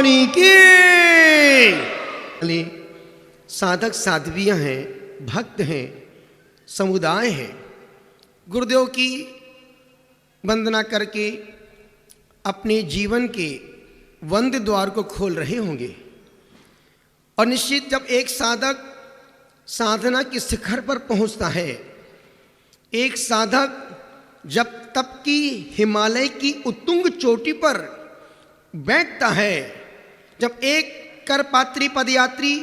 भगवानी की। साधक साध्वियां हैं, भक्त हैं, समुदाय हैं, गुरुदेव की वंदना करके अपने जीवन के वंद्य द्वार को खोल रहे होंगे। और निश्चित जब एक साधक साधना के शिखर पर पहुंचता है, एक साधक जब तप की हिमालय की उत्तुंग चोटी पर बैठता है, जब एक करपात्री पदयात्री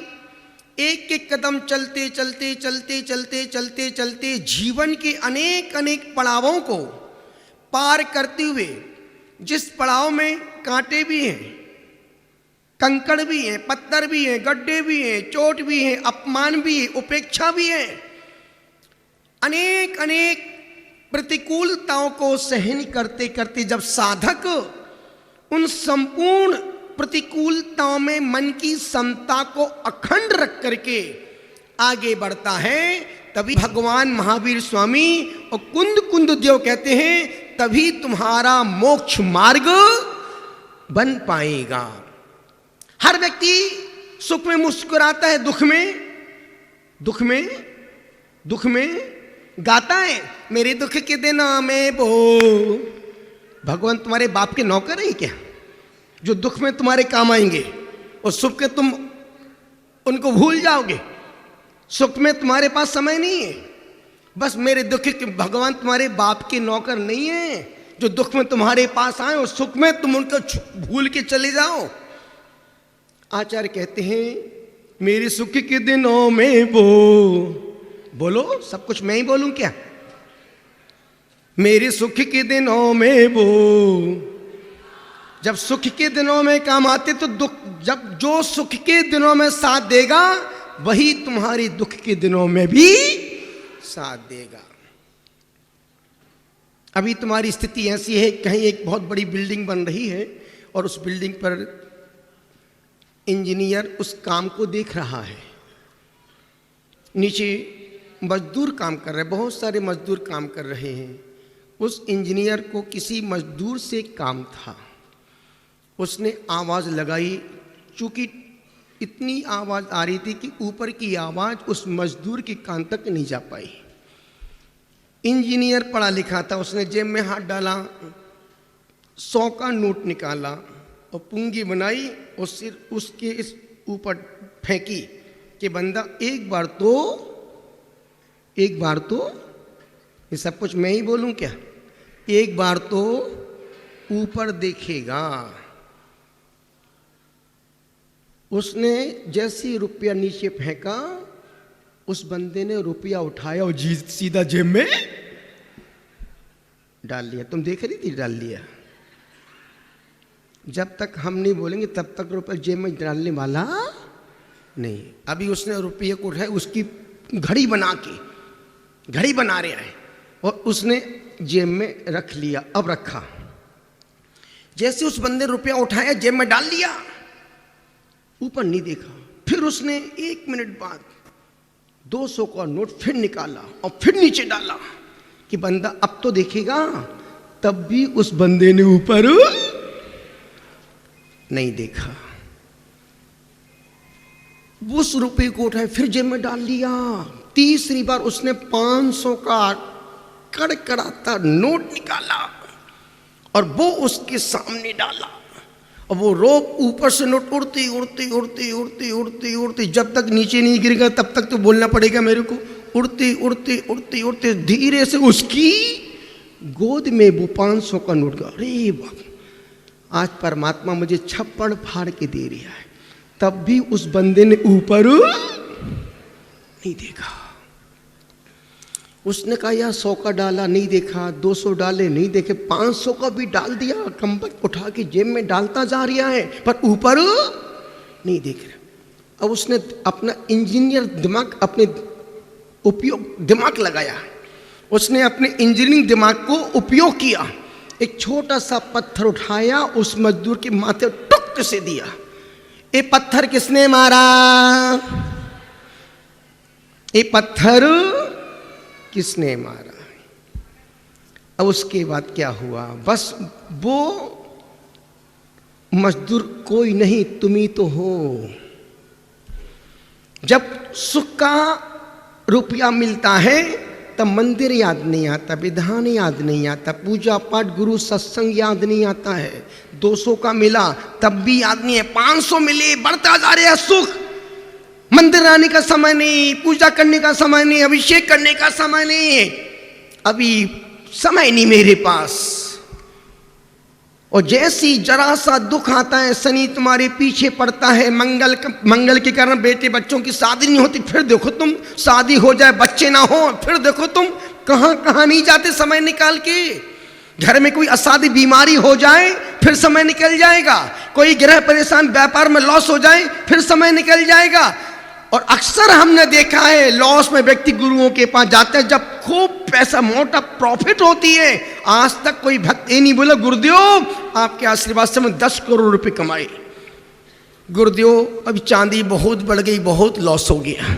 एक एक कदम चलते चलते चलते चलते चलते चलते जीवन के अनेक अनेक पड़ावों को पार करते हुए, जिस पड़ाव में कांटे भी हैं, कंकड़ भी हैं, पत्थर भी हैं, गड्ढे भी हैं, चोट भी हैं, अपमान भी है, उपेक्षा भी है, अनेक अनेक प्रतिकूलताओं को सहन करते करते जब साधक उन संपूर्ण प्रतिकूलताओं में मन की समता को अखंड रख करके आगे बढ़ता है, तभी भगवान महावीर स्वामी और कुंद कुंद देव कहते हैं तभी तुम्हारा मोक्ष मार्ग बन पाएगा। हर व्यक्ति सुख में मुस्कुराता है, दुख में गाता है, मेरे दुख के दिनों में वो। भगवान तुम्हारे बाप के नौकर है क्या, जो दुख में तुम्हारे काम आएंगे और सुख के तुम उनको भूल जाओगे? सुख में तुम्हारे पास समय नहीं है, बस मेरे दुख के। भगवान तुम्हारे बाप के नौकर नहीं है जो दुख में तुम्हारे पास आए और सुख में तुम उनको भूल के चले जाओ। आचार्य कहते हैं मेरे सुख के दिनों में वो, बोलो सब कुछ मैं ही बोलूं क्या? मेरे सुख के दिनों में वो, जब सुख के दिनों में काम आते तो दुख, जब जो सुख के दिनों में साथ देगा वही तुम्हारे दुख के दिनों में भी साथ देगा। अभी तुम्हारी स्थिति ऐसी है, कहीं एक बहुत बड़ी बिल्डिंग बन रही है और उस बिल्डिंग पर इंजीनियर उस काम को देख रहा है, नीचे मजदूर काम कर रहे हैं, बहुत सारे मजदूर काम कर रहे हैं। उस इंजीनियर को किसी मजदूर से काम था, उसने आवाज़ लगाई, चूंकि इतनी आवाज़ आ रही थी कि ऊपर की आवाज़ उस मजदूर के कान तक नहीं जा पाई। इंजीनियर पढ़ा लिखा था, उसने जेब में हाथ डाला, 100 का नोट निकाला और पूंगी बनाई और सिर उसके इस ऊपर फेंकी कि बंदा एक बार तो ये सब कुछ मैं ही बोलूं क्या? एक बार तो ऊपर देखेगा। उसने जैसे रुपया नीचे फेंका, उस बंदे ने रुपया उठाया और सीधा जेब में डाल लिया। तुम देख रही थी, डाल लिया। जब तक हम नहीं बोलेंगे तब तक रुपया जेब में डालने वाला नहीं। अभी उसने रुपये को उठाया, उसकी घड़ी बना रहा है और उसने जेब में रख लिया। अब रखा, जैसे उस बंदे ने रुपया उठाया जेब में डाल लिया, ऊपर नहीं देखा। फिर उसने 1 मिनट बाद 200 का नोट फिर निकाला और फिर नीचे डाला कि बंदा अब तो देखेगा। तब भी उस बंदे ने ऊपर नहीं देखा। उस रुपये को उठाया, फिर जेब में डाल लिया। तीसरी बार उसने 500 का कड़कड़ाता नोट निकाला और वो उसके सामने डाला और वो रोप ऊपर से नोट उड़ती जब तक नीचे नहीं गिरेगा तब तक तो बोलना पड़ेगा मेरे को। उड़ते धीरे से उसकी गोद में वो 500 का नोट। अरे बाप, आज परमात्मा मुझे छप्पड़ फाड़ के दे रहा है। तब भी उस बंदे ने ऊपर नहीं देखा। उसने कहा यार 100 का डाला, नहीं देखा, 200 डाले, नहीं देखे, 500 का भी डाल दिया, कम्बक उठा के जेब में डालता जा रहा है पर ऊपर नहीं देख रहा। अब उसने अपना इंजीनियर दिमाग, अपने दिमाग लगाया। उसने अपने इंजीनियरिंग दिमाग को उपयोग किया। एक छोटा सा पत्थर उठाया, उस मजदूर के माथे टुक से दिया। ये पत्थर किसने मारा? ये पत्थर किसने मारा? अब उसके बाद क्या हुआ? बस वो मजदूर कोई नहीं, तुम ही तो हो। जब सुख का रुपया मिलता है तब मंदिर याद नहीं आता, विधान याद नहीं आता, पूजा पाठ गुरु सत्संग याद नहीं आता है। 200 का मिला तब भी याद नहीं है, 500 मिले बढ़ता जा रहा है सुख। मंदिर आने का समय नहीं, पूजा करने का समय नहीं, अभिषेक करने का समय नहीं, अभी समय नहीं मेरे पास। और जैसी जरा सा दुख आता है, शनि तुम्हारे पीछे पड़ता है, मंगल के कारण बेटे बच्चों की शादी नहीं होती, फिर देखो तुम शादी हो जाए बच्चे ना हो, फिर देखो तुम कहाँ कहाँ नहीं जाते समय निकाल के। घर में कोई असाध्य बीमारी हो जाए फिर समय निकल जाएगा, कोई ग्रह परेशान, व्यापार में लॉस हो जाए फिर समय निकल जाएगा। और अक्सर हमने देखा है लॉस में व्यक्ति गुरुओं के पास जाते हैं जब खूब पैसा मोटा प्रॉफिट होती है। आज तक कोई भक्त ये नहीं बोला गुरुदेव आपके आशीर्वाद से मैं 10 करोड़ रुपए कमाए, गुरुदेव अभी चांदी बहुत बढ़ गई, बहुत लॉस हो गया।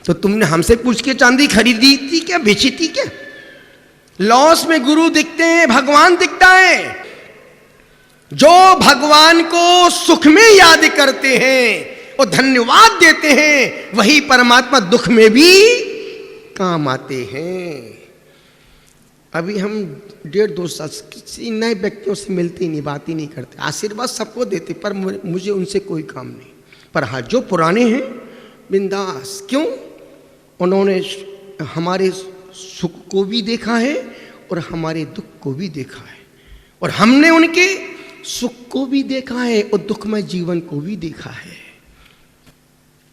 तो तुमने हमसे पूछ के चांदी खरीदी थी क्या, बेची थी क्या? लॉस में गुरु दिखते हैं, भगवान दिखता है। जो भगवान को सुख में याद करते हैं और धन्यवाद देते हैं, वही परमात्मा दुख में भी काम आते हैं। अभी हम 1.5-2 साल किसी नए व्यक्तियों से मिलते ही नहीं, बात ही नहीं करते। आशीर्वाद सबको देते पर मुझे उनसे कोई काम नहीं। पर हाँ, जो पुराने हैं बिंदास, क्यों? उन्होंने हमारे सुख को भी देखा है और हमारे दुख को भी देखा है, और हमने उनके सुख को भी देखा है और दुखमय जीवन को भी देखा है।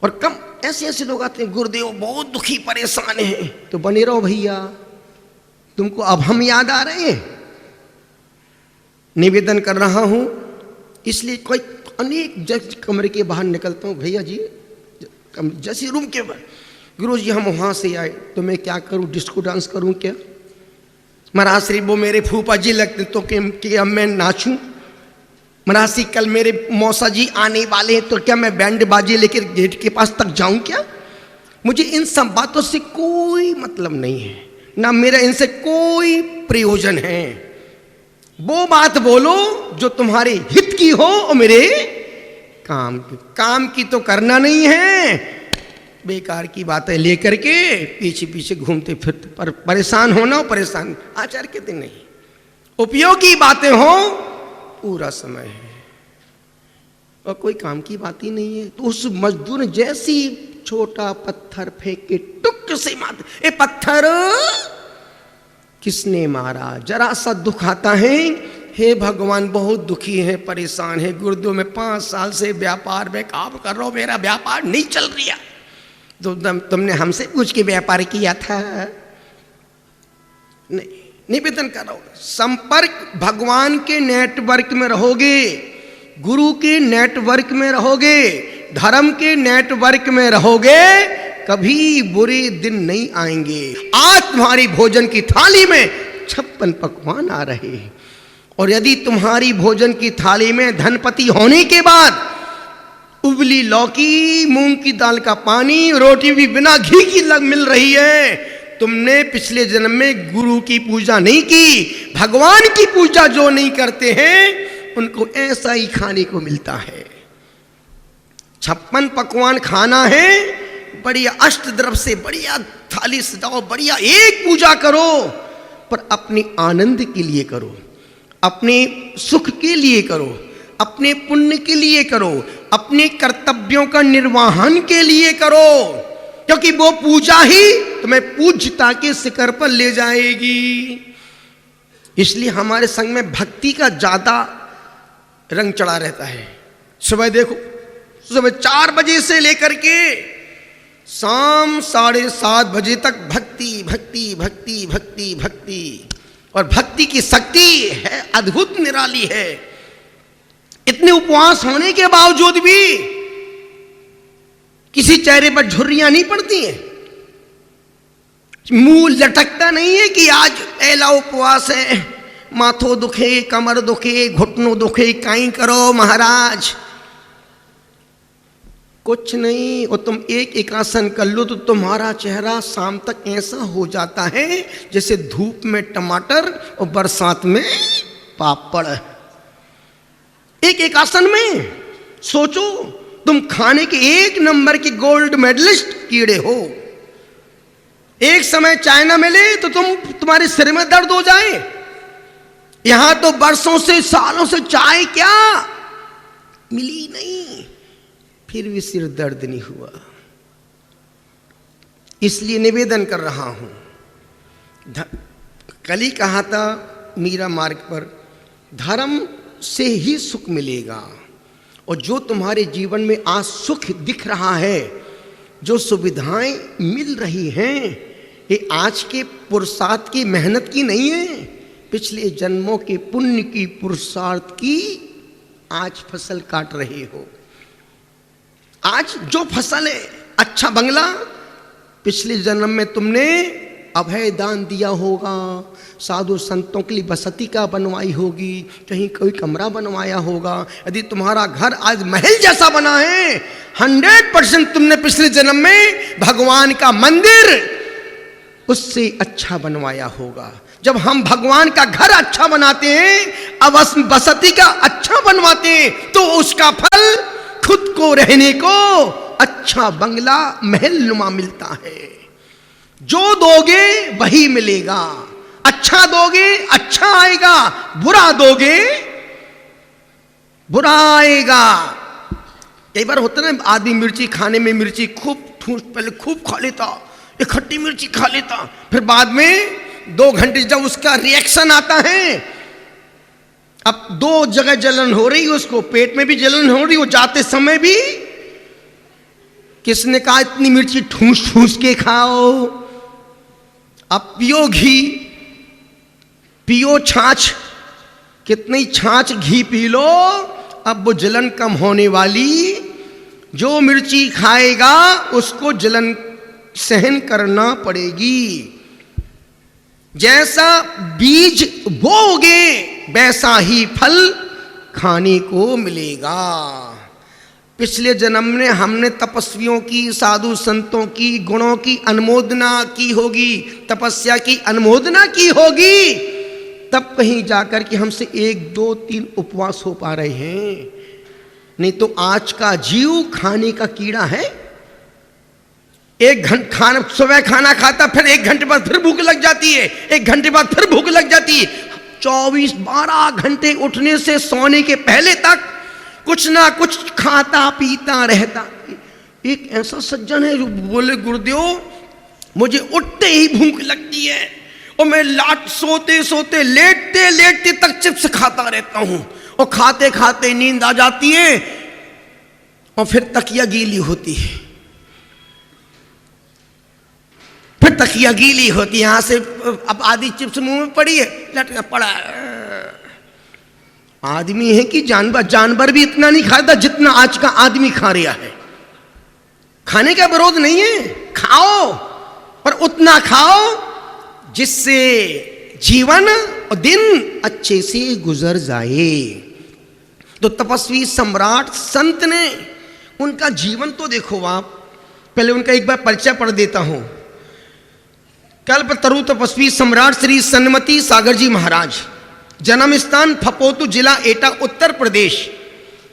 और कम ऐसे ऐसे लोग आते हैं, गुरुदेव बहुत दुखी परेशान हैं, तो बने रहो भैया, तुमको अब हम याद आ रहे हैं। निवेदन कर रहा हूं, इसलिए कोई अनेक जज कमरे के बाहर निकलता हूं, भैया जी जैसे रूम के बाहर, गुरु जी हम वहां से आए तो मैं क्या करूं, डिस्को डांस करूं क्या? महाराज श्री वो मेरे फूफा जी लगते तो कि अब मैं नाचूं? महाराज श्री कल मेरे मौसा जी आने वाले हैं तो क्या मैं बैंड बाजी लेकर गेट के पास तक जाऊं क्या? मुझे इन सब बातों से कोई मतलब नहीं है, ना मेरा इनसे कोई प्रयोजन है। वो बात बोलो जो तुम्हारे हित की हो और मेरे काम की तो करना नहीं है। बेकार की बातें लेकर के पीछे पीछे घूमते फिरते पर परेशान होना, परेशान आचार के दिन नहीं, उपयोगी बातें हो पूरा समय है और कोई काम की बात ही नहीं है। तो उस मजदूर ने जैसी छोटा पत्थर फेंक के टुक से मार, ए पत्थर किसने मारा? जरा सा दुख आता है, हे भगवान बहुत दुखी है, परेशान है, गुरुदेव में 5 साल से व्यापार में काम कर रहा हूं, मेरा व्यापार नहीं चल रहा। तो तुमने हमसे पूछ के व्यापार किया था? नहीं, निवेदन कर रहा हूं, संपर्क भगवान के नेटवर्क में रहोगे, गुरु के नेटवर्क में रहोगे, धर्म के नेटवर्क में रहोगे, कभी बुरे दिन नहीं आएंगे। आज तुम्हारी भोजन की थाली में 56 पकवान आ रहे हैं, और यदि तुम्हारी भोजन की थाली में धनपति होने के बाद उबली लौकी, मूंग की दाल का पानी, रोटी भी बिना घी की मिल रही है, तुमने पिछले जन्म में गुरु की पूजा नहीं की। भगवान की पूजा जो नहीं करते हैं उनको ऐसा ही खाने को मिलता है। 56 पकवान खाना है, बढ़िया अष्टद्रव्य से बढ़िया थाली सजाओ, बढ़िया एक पूजा करो, पर अपने आनंद के लिए करो, अपने सुख के लिए करो, अपने पुण्य के लिए करो, अपने कर्तव्यों का निर्वहन के लिए करो, क्योंकि वो पूजा ही तुम्हें पूज्यता के शिखर पर ले जाएगी। इसलिए हमारे संग में भक्ति का ज्यादा रंग चढ़ा रहता है। सुबह देखो, सुबह 4 बजे से लेकर के शाम 7:30 बजे तक भक्ति भक्ति भक्ति भक्ति भक्ति, और भक्ति की शक्ति है अद्भुत निराली है। इतने उपवास होने के बावजूद भी किसी चेहरे पर झुर्रियां नहीं पड़ती हैं, मुंह लटकता नहीं है कि आज पहला उपवास है, माथो दुखे, कमर दुखे, घुटनों दुखे, काई करो महाराज, कुछ नहीं। और तुम एक आसन कर लो तो तुम्हारा चेहरा शाम तक ऐसा हो जाता है जैसे धूप में टमाटर और बरसात में पापड़। एक एक आसन में। सोचो तुम खाने के 1 नंबर के गोल्ड मेडलिस्ट कीड़े हो, एक समय चाय ना मिले तो तुम्हारे सिर में दर्द हो जाए। यहां तो बरसों से सालों से चाय क्या मिली नहीं, फिर भी सिर दर्द नहीं हुआ। इसलिए निवेदन कर रहा हूं, कल ही कहा था मीरा मार्ग पर, धर्म से ही सुख मिलेगा। और जो तुम्हारे जीवन में आज सुख दिख रहा है, जो सुविधाएं मिल रही हैं, ये आज के पुरुषार्थ की मेहनत की नहीं है, पिछले जन्मों के पुण्य की पुरुषार्थ की आज फसल काट रहे हो। आज जो फसल है, अच्छा बंगला, पिछले जन्म में तुमने अभय दान दिया होगा, साधु संतों के लिए बसती का बनवाई होगी, कहीं कोई कमरा बनवाया होगा। यदि तुम्हारा घर आज महल जैसा बना है, 100% तुमने पिछले जन्म में भगवान का मंदिर उससे अच्छा बनवाया होगा। जब हम भगवान का घर अच्छा बनाते हैं, अब बसती का अच्छा बनवाते हैं, तो उसका फल खुद को रहने को अच्छा बंगला महल नुमा मिलता है। जो दोगे वही मिलेगा। अच्छा दोगे अच्छा आएगा, बुरा दोगे बुरा आएगा। कई बार होता ना, आदमी मिर्ची खाने में मिर्ची पहले खूब खा लेता, एक खट्टी मिर्ची खा लेता, फिर बाद में 2 घंटे जब उसका रिएक्शन आता है, अब 2 जगह जलन हो रही है, उसको पेट में भी जलन हो रही, वो जाते समय भी किसने कहा इतनी मिर्ची ठूस ठूस के खाओ। अब पियो घी, पियो छाछ, कितनी छाछ घी पी लो, अब वो जलन कम होने वाली। जो मिर्ची खाएगा उसको जलन सहन करना पड़ेगी। जैसा बीज बोओगे वैसा ही फल खाने को मिलेगा। पिछले जन्म में हमने तपस्वियों की, साधु संतों की गुणों की अनुमोदना की होगी, तपस्या की अनुमोदना की होगी, तब कहीं जाकर के हमसे 1, 2, 3 उपवास हो पा रहे हैं। नहीं तो आज का जीव खाने का कीड़ा है। 1 घंटा खाना, सुबह खाना खाता, फिर 1 घंटे बाद फिर भूख लग जाती है, 1 घंटे बाद फिर भूख लग जाती है। 12 घंटे उठने से सोने के पहले तक कुछ ना कुछ खाता पीता रहता। एक ऐसा सज्जन है जो बोले, गुरुदेव मुझे उठते ही भूख लगती है और मैं सोते सोते लेटते लेटते तक चिप्स खाता रहता हूं, और खाते खाते नींद आ जाती है और फिर तकिया गीली होती है, फिर तकिया गीली होती है, यहां से अब आधी चिप्स मुंह में पड़ी है, लटका पड़ा। आदमी है कि जानवर? जानवर भी इतना नहीं खाता जितना आज का आदमी खा रहा है। खाने का विरोध नहीं है, खाओ, पर उतना खाओ जिससे जीवन और दिन अच्छे से गुजर जाए। तो तपस्वी सम्राट संत ने, उनका जीवन तो देखो आप। पहले उनका एक बार परिचय पढ़ देता हूं। कल्पतरु तपस्वी सम्राट श्री सन्मति सागर जी महाराज, जन्म स्थान फपोतु, जिला एटा, उत्तर प्रदेश।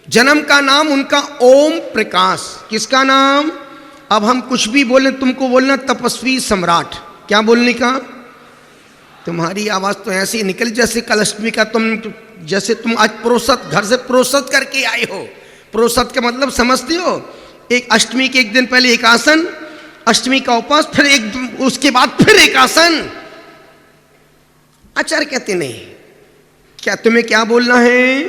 जन्म का नाम उनका ओम प्रकाश। किसका नाम? अब हम कुछ भी बोले, तुमको बोलना तपस्वी सम्राट। क्या बोलने का? तुम्हारी आवाज तो ऐसे ही निकली जैसे कल अष्टमी का जैसे तुम आज प्रोसत, घर से प्रोसत करके आए हो। प्रोसत का मतलब समझते हो? एक अष्टमी के 1 दिन पहले एक आसन, अष्टमी का उपवास, फिर उसके बाद फिर एक आसन। आचार्य कहते नहीं, क्या तुम्हें क्या बोलना है?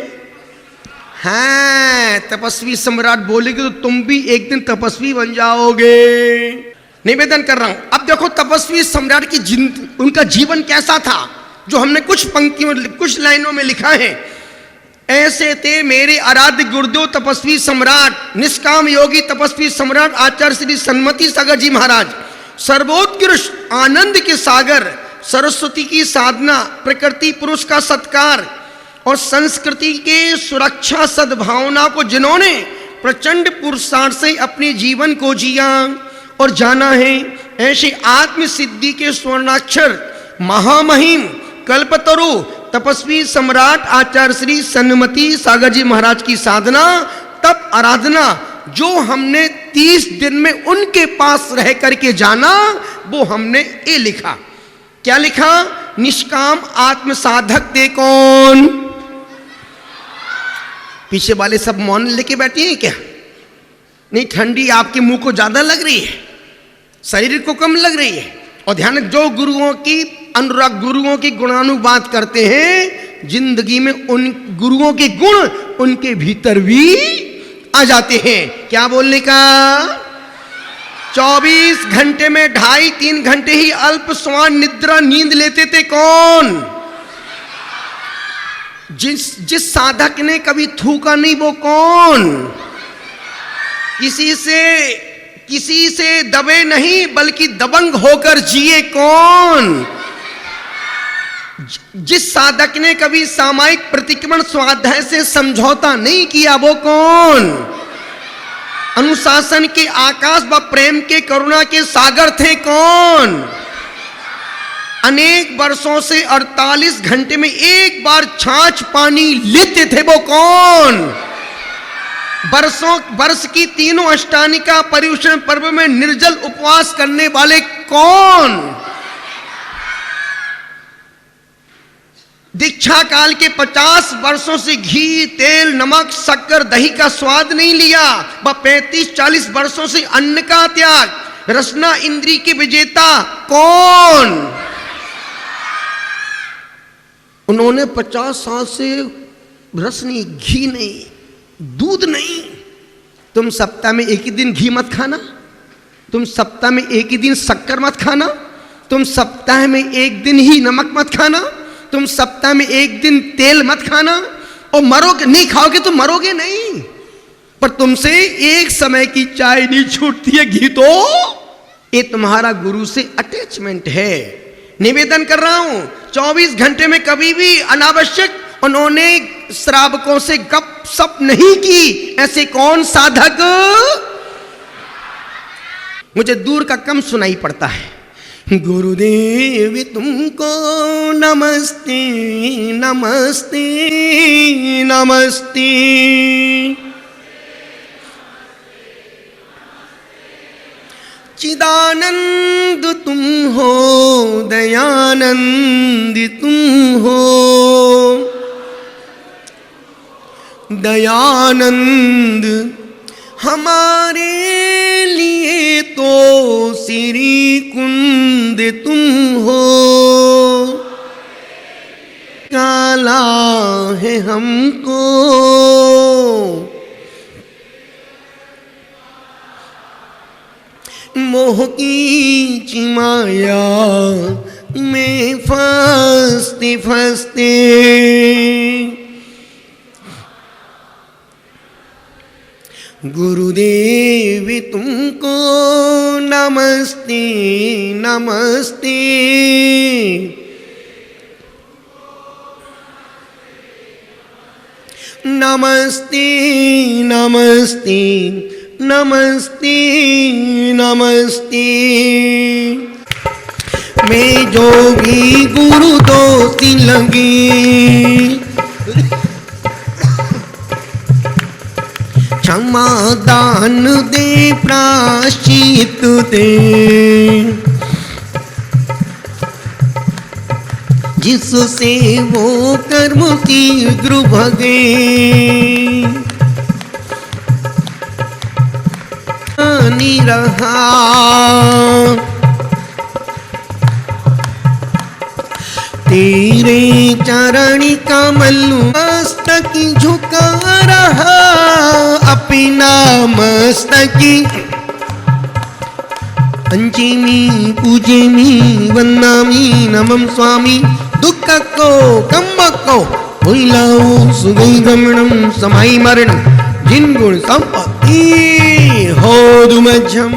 हाँ, तपस्वी सम्राट बोलेगे तो तुम भी एक दिन तपस्वी बन जाओगे। निवेदन कर रहा हूं। अब देखो तपस्वी सम्राट की उनका जीवन कैसा था, जो हमने कुछ पंक्तियों, कुछ लाइनों में लिखा है। ऐसे थे मेरे आराध्य गुरुदेव तपस्वी सम्राट, निष्काम योगी तपस्वी सम्राट आचार्य श्री सन्मति सागर जी महाराज। सर्वोत्कृष्ट आनंद के सागर, सरस्वती की साधना, प्रकृति पुरुष का सत्कार और संस्कृति के सुरक्षा सद्भावना को जिन्होंने प्रचंड पुरुषार्थ से अपने जीवन को जिया और जाना है, ऐसे आत्म सिद्धि के स्वर्णाक्षर महामहिम कल्पतरु तपस्वी सम्राट आचार्य श्री सन्मति सागर जी महाराज की साधना, तप, आराधना जो हमने 30 दिन में उनके पास रह करके जाना, वो हमने ये लिखा। क्या लिखा? निष्काम आत्म साधक ते कौन? पीछे वाले सब मौन लेके बैठे हैं क्या? नहीं, ठंडी आपके मुंह को ज्यादा लग रही है, शरीर को कम लग रही है। और ध्यान, जो गुरुओं की अनुराग, गुरुओं की गुणानुवाद करते हैं, जिंदगी में उन गुरुओं के गुण उनके भीतर भी आ जाते हैं। क्या बोलने का? 24 घंटे में 2.5-3 घंटे ही अल्प स्वान निद्रा नींद लेते थे कौन? जिस साधक ने कभी थूका नहीं वो कौन? किसी से दबे नहीं बल्कि दबंग होकर जिए कौन? जिस साधक ने कभी सामायिक प्रतिक्रमण स्वाध्याय से समझौता नहीं किया वो कौन? अनुशासन के आकाश व प्रेम के करुणा के सागर थे कौन? अनेक वर्षों से 48 घंटे में एक बार छाछ पानी लेते थे वो कौन? वर्ष की तीनों अष्टानिका पर्युषण पर्व में निर्जल उपवास करने वाले कौन? दीक्षा काल के 50 वर्षों से घी, तेल, नमक, शक्कर, दही का स्वाद नहीं लिया, वह 35-40 वर्षों से अन्न का त्याग, रसना इंद्री के विजेता कौन? उन्होंने 50 साल से रस नहीं, घी नहीं, दूध नहीं। तुम सप्ताह में एक ही दिन घी मत खाना, तुम सप्ताह में एक ही दिन शक्कर मत खाना, तुम सप्ताह में एक दिन ही नमक मत खाना, तुम सप्ताह में एक दिन तेल मत खाना। और मरोगे नहीं, खाओगे तो मरोगे नहीं, पर तुमसे एक समय की चाय नहीं छूटती है, घी तो। ये तुम्हारा गुरु से अटैचमेंट है। निवेदन कर रहा हूं, 24 घंटे में कभी भी अनावश्यक उन्होंने श्रावकों से गपशप नहीं की। ऐसे कौन साधक? मुझे दूर का कम सुनाई पड़ता है। गुरुदेव तुमको नमस्ते नमस्ते नमस्ते, चिदानंद तुम हो, दयानंद तुम हो, दयानंद हमारे लिए तो श्री कुंद तुम हो, काला है हमको मोह की चिमाया में फंसते फंसते। गुरुदेव तुमको नमस्ते नमस्ते, नमस्ते नमस्ते नमस्ते नमस्ते। मैं जोगी गुरु दोस्ती लगी, क्षमा दान दे प्राश्चित दे, जिससे वो कर्म शीघ्र भगे। नहीं रहा तेरे चरण कमल मस्तक झुका रहा, अपना मस्तकी पंचमी पूजमी वंदामी नमम स्वामी। दुख को कम को भूलाओ सुगई गमनम समाई मरणम, जिन गुण संपत्ति हो दुमझम।